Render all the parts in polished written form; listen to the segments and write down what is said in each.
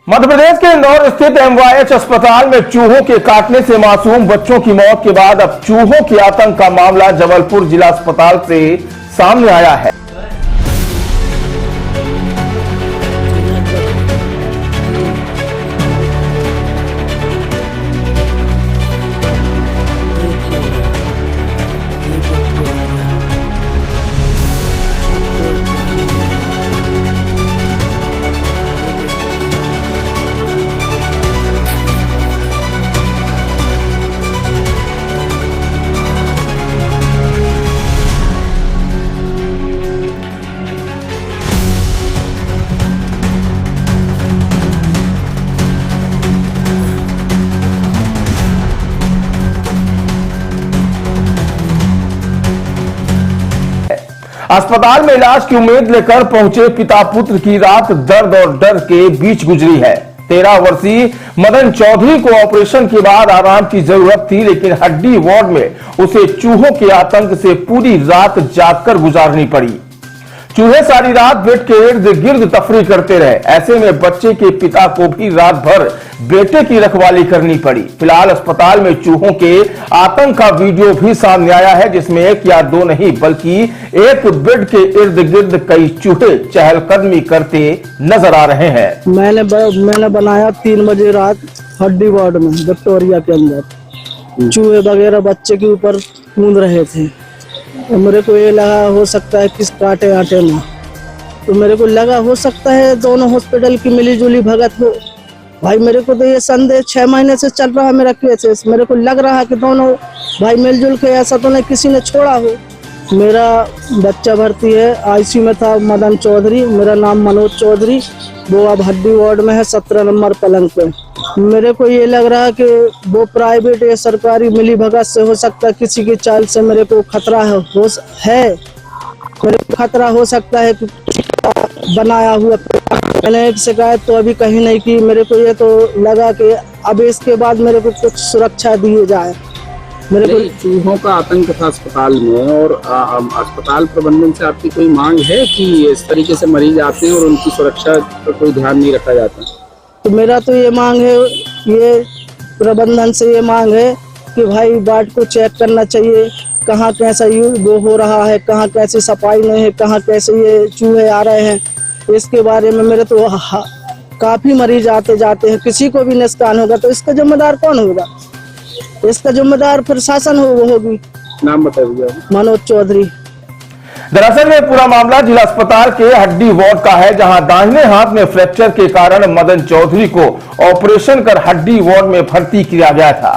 मध्य प्रदेश के इंदौर स्थित एमवाईएच अस्पताल में चूहों के काटने से मासूम बच्चों की मौत के बाद अब चूहों के आतंक का मामला जबलपुर जिला अस्पताल से सामने आया है। अस्पताल में इलाज की उम्मीद लेकर पहुंचे पिता पुत्र की रात दर्द और डर के बीच गुजरी है। 13 वर्षीय मदन चौधरी को ऑपरेशन के बाद आराम की जरूरत थी, लेकिन हड्डी वार्ड में उसे चूहों के आतंक से पूरी रात जागकर गुजारनी पड़ी। चूहे सारी रात बेड के इर्द गिर्द तफरी करते रहे। ऐसे में बच्चे के पिता को भी रात भर बेटे की रखवाली करनी पड़ी। फिलहाल अस्पताल में चूहों के आतंक का वीडियो भी सामने आया है, जिसमें एक या दो नहीं बल्कि एक बेड के इर्द गिर्द कई चूहे चहलकदमी करते नजर आ रहे हैं। मैंने बनाया 3 बजे रात हड्डी वार्ड में विक्टोरिया के अंदर चूहे वगैरह बच्चे के ऊपर कूद रहे थे। तो मेरे को ये लगा हो सकता है किस काटे आटे में, तो मेरे को लगा हो सकता है दोनों हॉस्पिटल की मिलीजुली भगत हो। भाई मेरे को तो ये संदेह 6 महीने से चल रहा है मेरा केस। मेरे को लग रहा है कि दोनों भाई मिलजुल के, ऐसा तो नहीं किसी ने छोड़ा हो। मेरा बच्चा भर्ती है, आईसीयू में था मदन चौधरी, मेरा नाम मनोज चौधरी, वो अब हड्डी वार्ड में है 17 नंबर पलंग पे। मेरे को ये लग रहा है कि वो प्राइवेट या सरकारी मिली भगत से हो सकता है, किसी की चाल से मेरे को खतरा है मेरे को खतरा हो सकता है कि बनाया हुआ। मैंने एक शिकायत तो अभी कहीं नहीं की। मेरे को ये तो लगा कि अब इसके बाद मेरे को कुछ सुरक्षा दी जाए। मेरे को चूहों का आतंक था अस्पताल में, और अस्पताल प्रबंधन से आपकी कोई मांग है कि इस तरीके से मरीज आते हैं और उनकी सुरक्षा पर कोई ध्यान नहीं रखा जाता? तो मेरा तो ये मांग है, ये प्रबंधन से ये मांग है कि भाई वार्ड को चेक करना चाहिए, कहाँ कैसा वो हो रहा है, कहाँ कैसे सफाई नहीं है, कहाँ कैसे ये चूहे आ रहे हैं। इसके बारे में मेरे तो काफी मरीज आते जाते हैं, किसी को भी नुकसान होगा तो इसका जिम्मेदार कौन होगा? इसका जिम्मेदार प्रशासन होगी। नाम बताइए। मनोज चौधरी। दरअसल ये पूरा मामला जिला अस्पताल के हड्डी वार्ड का है, जहां दाहिने हाथ में फ्रैक्चर के कारण मदन चौधरी को ऑपरेशन कर हड्डी वार्ड में भर्ती किया गया था।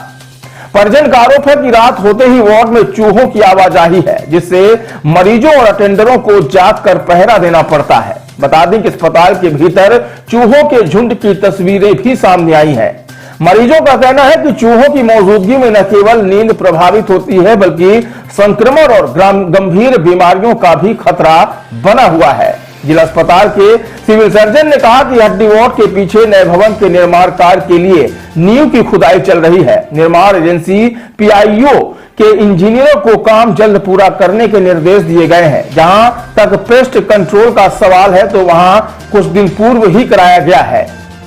परिजन का आरोप है कि रात होते ही वार्ड में चूहों की आवाजाही है, जिससे मरीजों और अटेंडरों को जाग कर पहरा देना पड़ता है। बता दें कि अस्पताल के भीतर चूहों के झुंड की तस्वीरें भी सामने आई हैं। मरीजों का कहना है कि चूहों की मौजूदगी में न केवल नींद प्रभावित होती है, बल्कि संक्रमण और गंभीर बीमारियों का भी खतरा बना हुआ है। जिला अस्पताल के सिविल सर्जन ने कहा कि हड्डी वार्ड के पीछे नए भवन के निर्माण कार्य के लिए नींव की खुदाई चल रही है। निर्माण एजेंसी पीआईओ के इंजीनियरों को काम जल्द पूरा करने के निर्देश दिए गए हैं। जहां तक पेस्ट कंट्रोल का सवाल है तो वहां कुछ दिन पूर्व ही कराया गया है।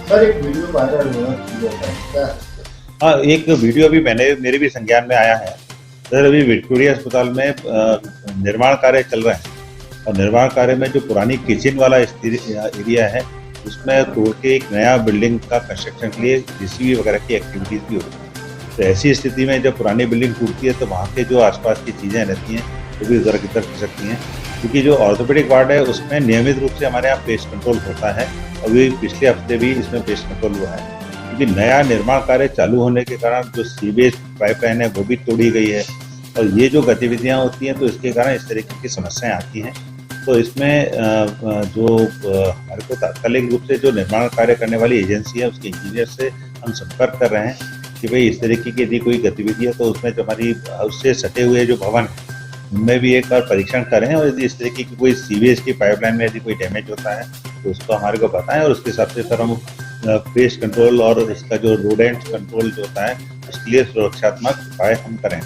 सर एक वीडियो वायरल हुआ क्या? हाँ, एक वीडियो भी मेरे भी संज्ञान में आया है। सर अभी विक्टोरिया अस्पताल में निर्माण कार्य चल रहे हैं, और निर्माण कार्य में जो पुरानी किचन वाला एरिया है उसमें तोड़ के एक नया बिल्डिंग का कंस्ट्रक्शन के लिए जेसीबी वगैरह की एक्टिविटीज भी होती है। तो ऐसी स्थिति में जब पुरानी बिल्डिंग टूटती है तो वहाँ के जो आसपास की चीज़ें रहती हैं वो भी इधर किधर हो सकती हैं, क्योंकि जो ऑर्थोपेडिक वार्ड है उसमें नियमित रूप से हमारे यहाँ पेस्ट कंट्रोल होता है। अभी पिछले हफ्ते भी इसमें पेस्ट कंट्रोल हुआ है, क्योंकि नया निर्माण कार्य चालू होने के कारण जो सीवेज पाइपलाइन है वो भी तोड़ी गई है, और ये जो गतिविधियाँ होती हैं तो इसके कारण इस तरीके की समस्याएं आती हैं। तो इसमें जो हमारे को तात्कालिक रूप से जो निर्माण कार्य करने वाली एजेंसी है उसके इंजीनियर से हम संपर्क कर रहे हैं कि भाई इस तरीके की यदि कोई गतिविधि है तो उसमें जो हमारी उससे सटे हुए जो भवन है उनमें भी एक बार परीक्षण करें, और यदि इस तरीके की कोई सीवेज की पाइपलाइन में यदि कोई डैमेज होता है तो उसको हमारे को बताएं, और उसके हिसाब से सर हम पेस्ट कंट्रोल और इसका जो रोडेंट कंट्रोल जो होता है उसके लिए सुरक्षात्मक उपाय हम करें।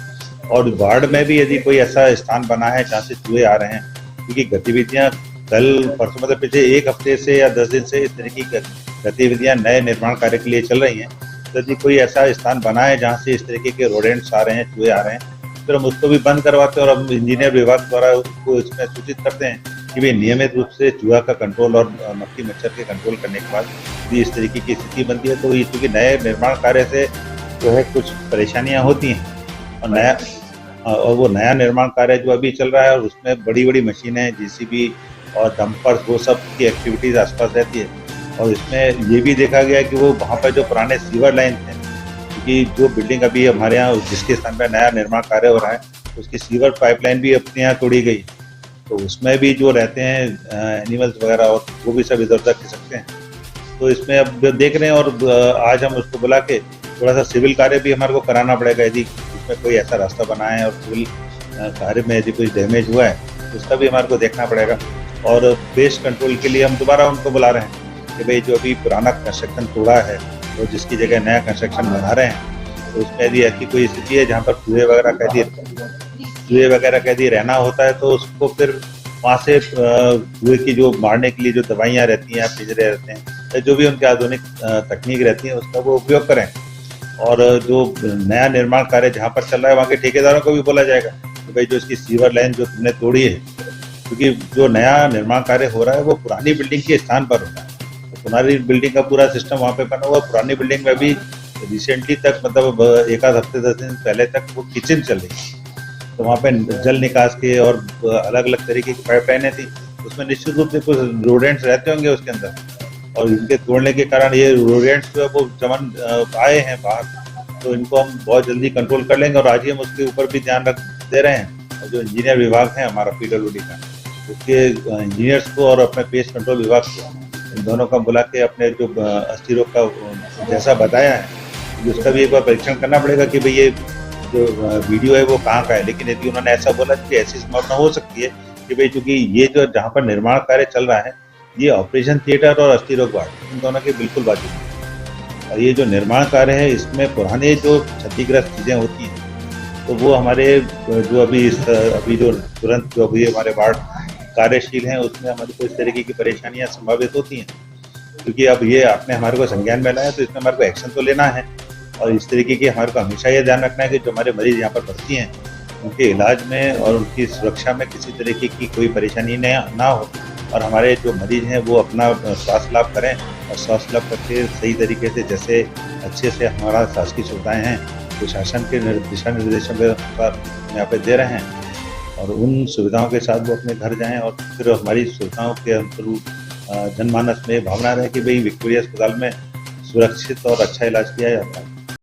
और वार्ड में भी यदि कोई ऐसा स्थान बना है जहाँ से चूहे आ रहे हैं, क्योंकि गतिविधियाँ कल परसों मतलब पिछले 1 हफ्ते से या 10 दिन से इस तरीके की गतिविधियां नए निर्माण कार्य के लिए चल रही हैं, तो यदि कोई ऐसा स्थान बना है जहाँ से इस तरीके के रोडेंट्स आ रहे हैं, चूहे आ रहे हैं, फिर हम उसको भी बंद करवाते हैं और हम इंजीनियर विभाग द्वारा उसको इसमें सूचित करते हैं कि भाई नियमित रूप से चूहा का कंट्रोल और मक्खी मच्छर के कंट्रोल करने के बाद यदि इस तरीके की स्थिति बनती है तो ये चूंकि नए निर्माण कार्य से जो है कुछ परेशानियां होती हैं और वो नया निर्माण कार्य जो अभी चल रहा है और उसमें बड़ी बड़ी मशीनें, जेसीबी और डंपर्स, वो सब की एक्टिविटीज आसपास रहती है। और इसमें ये भी देखा गया कि वो वहाँ पर जो पुराने सीवर लाइन थे, क्योंकि जो बिल्डिंग अभी हमारे यहाँ जिसके स्थान पर नया निर्माण कार्य हो रहा है उसकी सीवर पाइपलाइन भी अपने यहाँ तोड़ी गई, तो उसमें भी जो रहते हैं एनिमल्स वगैरह और वो भी सब इधर उधर खिसकते हैं। तो इसमें अब देख रहे हैं और आज हम उसको बुला के थोड़ा सा सिविल कार्य भी हमारे को कराना पड़ेगा। यदि इसमें कोई ऐसा रास्ता बना है और सिविल कार्य में यदि कोई डैमेज हुआ है तो उसका भी हमारे को देखना पड़ेगा। और पेस्ट कंट्रोल के लिए हम दोबारा उनको बुला रहे हैं कि भाई जो अभी पुराना कंस्ट्रक्शन तोड़ा है और जिसकी जगह नया कंस्ट्रक्शन बना रहे हैं, तो उसमें यदि ऐसी कोई स्थिति है जहाँ पर चूहे वगैरह कह दिए रहना होता है, तो उसको फिर वहाँ से चूहे की जो मारने के लिए जो दवाइयाँ रहती हैं, पिंजरे रहते हैं, जो भी उनकी आधुनिक तकनीक रहती है उसका वो उपयोग करें। और जो नया निर्माण कार्य जहाँ पर चल रहा है वहाँ के ठेकेदारों को भी बोला जाएगा कि भाई जो इसकी सीवर लाइन जो तुमने तोड़ी है, क्योंकि जो नया निर्माण कार्य हो रहा है वो पुरानी बिल्डिंग के स्थान पर होता है, तो पुरानी बिल्डिंग का पूरा सिस्टम वहाँ पे बना हुआ। पुरानी बिल्डिंग में भी रिसेंटली तक मतलब एक आध हफ्ते 10 दिन पहले तक वो किचन चल रही थी, तो वहाँ पे जल निकास के और अलग अलग तरीके की पाइपलाइनें थी, उसमें निश्चित रूप से कुछ रोडेंट्स रहते होंगे उसके अंदर, और इनके तोड़ने के कारण ये रोडेंट्स जो है वो चमन आए हैं बाहर, तो इनको हम बहुत जल्दी कंट्रोल कर लेंगे। और आज ही हम उसके ऊपर भी ध्यान रख दे रहे हैं। और जो इंजीनियर विभाग है हमारा PWD का, उसके इंजीनियर्स को और अपने पेस्ट कंट्रोल विभाग को, इन दोनों का बुला के अपने जो अस्थि रोग का जैसा बताया है उसका भी एक बार परीक्षण करना पड़ेगा कि भाई ये जो वीडियो है वो कहाँ का है। लेकिन यदि उन्होंने ऐसा बोला कि ऐसी संभावना हो सकती है कि भाई चूंकि ये जो जहाँ पर निर्माण कार्य चल रहा है ये ऑपरेशन थिएटर और अस्थि रोग वार्ड इन दोनों के बिल्कुल बाजू में, और ये जो निर्माण कार्य है इसमें पुराने जो क्षतिग्रस्त चीज़ें होती हैं तो वो हमारे जो अभी जो तुरंत जो अभी हमारे वार्ड कार्यशील हैं उसमें हमारी को इस तरीके की परेशानियाँ संभावित होती हैं। क्योंकि अब ये आपने हमारे को संज्ञान में लाया तो इसमें हमारे को एक्शन तो लेना है, और इस तरीके की हमारे को हमेशा ये ध्यान रखना है कि जो हमारे मरीज यहाँ पर भर्ती हैं उनके इलाज में और उनकी सुरक्षा में किसी तरीके की कोई परेशानी ना हो, और हमारे जो मरीज हैं वो अपना स्वास्थ्य लाभ करें और स्वास्थ्य लाभ करके सही तरीके से जैसे अच्छे से हमारा शासकीय सुविधाएँ हैं तो शासन के दिशा निर्देशों के अनुसार यहाँ पे दे रहे हैं, और उन सुविधाओं के साथ वो अपने घर जाएं और फिर हमारी सुविधाओं के अनुरूप जनमानस में भावना रहे कि भाई विक्टोरिया अस्पताल में सुरक्षित और अच्छा इलाज किया जाता है।